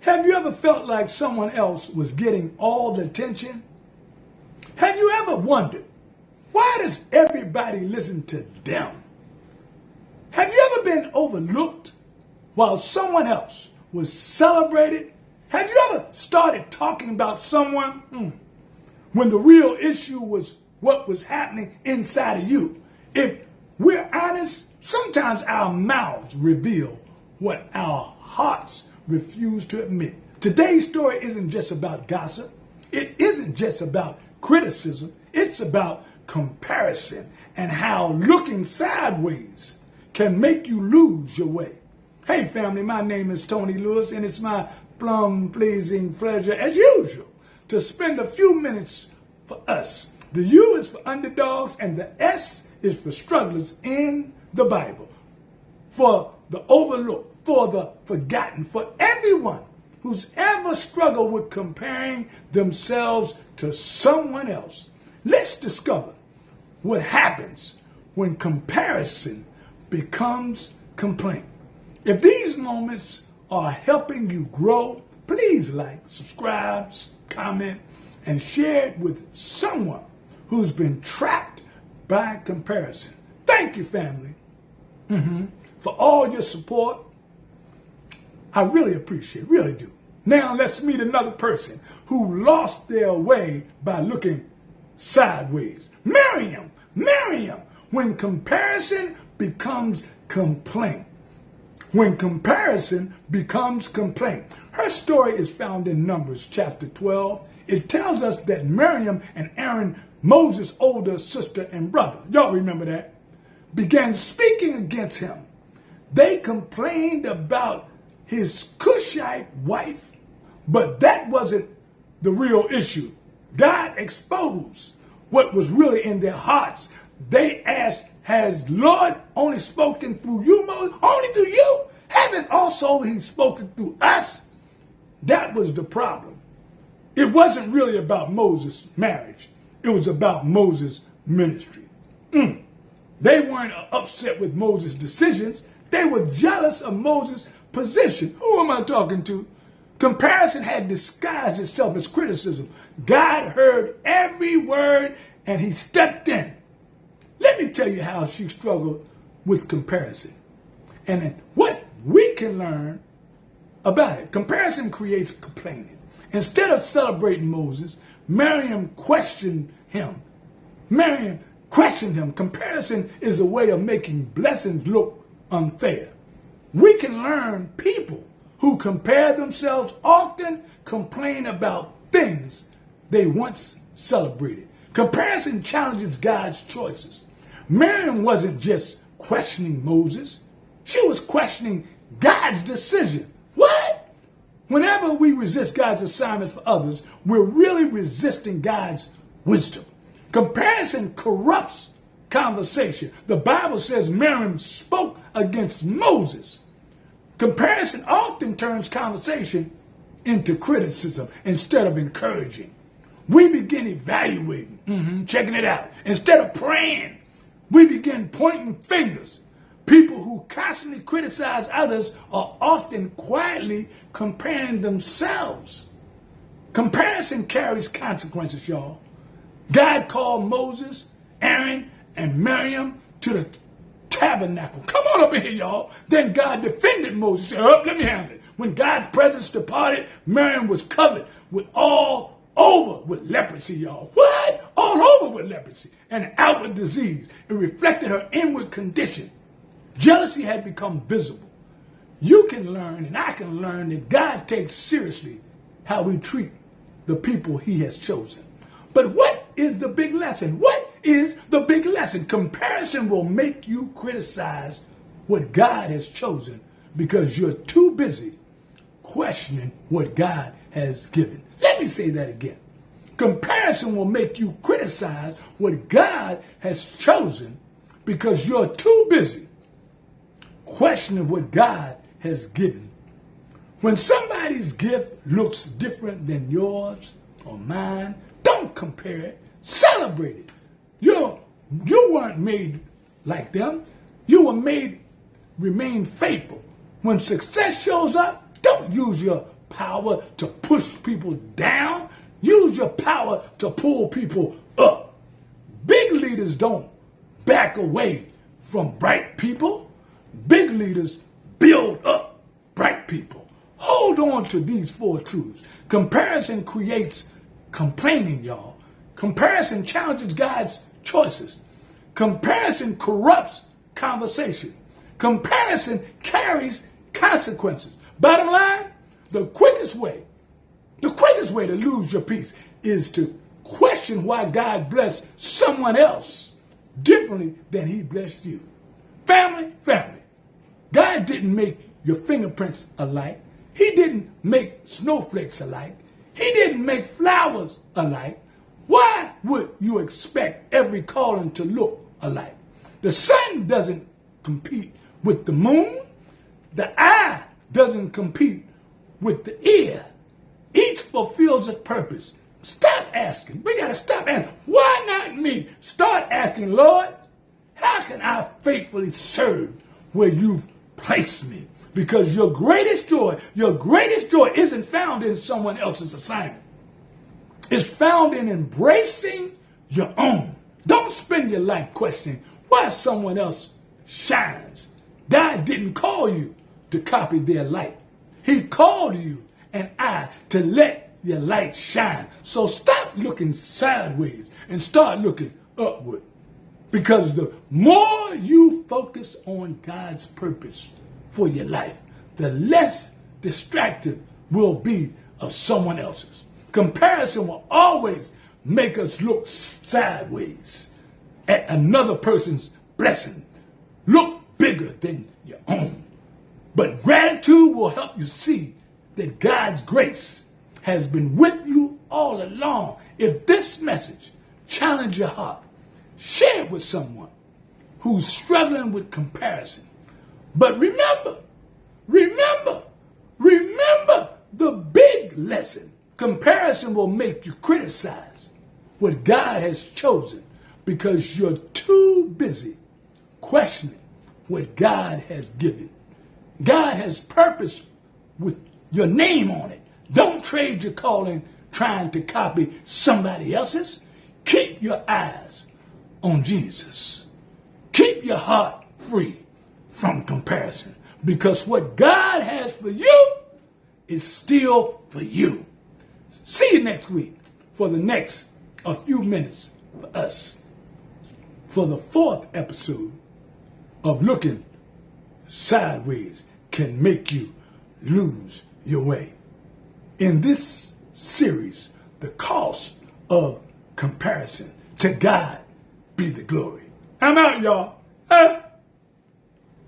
Have you ever felt like someone else was getting all the attention? Have you ever wondered, why does everybody listen to them? Have you ever been overlooked while someone else was celebrated? Have you ever started talking about someone when the real issue was what was happening inside of you? If we're honest, sometimes our mouths reveal what our hearts refuse to admit. Today's story isn't just about gossip. It isn't just about criticism. It's about comparison and how looking sideways can make you lose your way. Hey family, my name is Tony Lewis, and it's my plum-pleasing pleasure as usual to spend a few minutes for us. The U is for underdogs and the S is for strugglers in the Bible, for the overlooked, for the forgotten, for everyone who's ever struggled with comparing themselves to someone else. Let's discover what happens when comparison becomes complaint. If these moments are helping you grow, please like, subscribe, comment, and share it with someone who's been trapped by comparison. Thank you, family, for all your support. I really appreciate it, really do. Now let's meet another person who lost their way by looking sideways. Miriam, when comparison becomes complaint. When comparison becomes complaint. Her story is found in Numbers chapter 12. It tells us that Miriam and Aaron, Moses' older sister and brother, y'all remember that, began speaking against him. They complained about his Cushite wife, but that wasn't the real issue. God exposed what was really in their hearts. They asked, has Lord only spoken through you, Moses? Only through you? Hasn't also he spoken through us? That was the problem. It wasn't really about Moses' marriage. It was about Moses' ministry. They weren't upset with Moses' decisions. They were jealous of Moses' position. Who am I talking to? Comparison had disguised itself as criticism. God heard every word and he stepped in. Let me tell you how she struggled with comparison and what we can learn about it. Comparison creates complaining. Instead of celebrating Moses, Miriam questioned him. Comparison is a way of making blessings look unfair. We can learn people who compare themselves often complain about things they once celebrated. Comparison challenges God's choices. Miriam wasn't just questioning Moses. She was questioning God's decision. What? Whenever we resist God's assignments for others, we're really resisting God's wisdom. Comparison corrupts conversation. The Bible says Miriam spoke against Moses. Comparison often turns conversation into criticism instead of encouraging. We begin evaluating, checking it out. Instead of praying, we begin pointing fingers. People who constantly criticize others are often quietly comparing themselves. Comparison carries consequences, y'all. God called Moses, Aaron, and Miriam to the tabernacle. Come on up in here, y'all. Then God defended Moses. He said, let me handle it. When God's presence departed, Miriam was covered with all over with leprosy, y'all. What? All over with leprosy and outward disease. It reflected her inward condition. Jealousy had become visible. You can learn, and I can learn, that God takes seriously how we treat the people he has chosen. But what is the big lesson? What is the big lesson? Comparison will make you criticize what God has chosen because you're too busy questioning what God has given. Let me say that again. Comparison will make you criticize what God has chosen because you're too busy questioning what God has given. When somebody's gift looks different than yours or mine, don't compare it. Celebrate it. You weren't made like them. You were made remain faithful. When success shows up, don't use your power to push people down. Use your power to pull people up. Big leaders don't back away from bright people. Big leaders build up bright people. Hold on to these 4 truths. Comparison creates complaining, y'all. Comparison challenges God's choices. Comparison corrupts conversation. Comparison carries consequences. Bottom line, the quickest way to lose your peace is to question why God blessed someone else differently than he blessed you. Family, God didn't make your fingerprints alike. He didn't make snowflakes alike. He didn't make flowers alike. Why would you expect every calling to look alike? The sun doesn't compete with the moon. The eye doesn't compete with the ear. Each fulfills its purpose. Stop asking. We got to stop asking. Why not me? Start asking, Lord, how can I faithfully serve where you've placed me? Because your greatest joy isn't found in someone else's assignment. It's found in embracing your own. Don't spend your life questioning why someone else shines. God didn't call you to copy their light. He called you and I to let your light shine. So stop looking sideways and start looking upward. Because the more you focus on God's purpose for your life, the less distracted will be of someone else's. Comparison will always make us look sideways at another person's blessing. Look bigger than your own. But gratitude will help you see that God's grace has been with you all along. If this message challenged your heart, share it with someone who's struggling with comparison. But remember the big lesson. Comparison will make you criticize what God has chosen because you're too busy questioning what God has given. God has purpose with your name on it. Don't trade your calling trying to copy somebody else's. Keep your eyes on Jesus. Keep your heart free from comparison because what God has for you is still for you. See you next week for the next a few minutes for us for the 4th episode of Looking Sideways Can Make You Lose Your Way. In this series, the cost of comparison. To God be the glory. I'm out, y'all.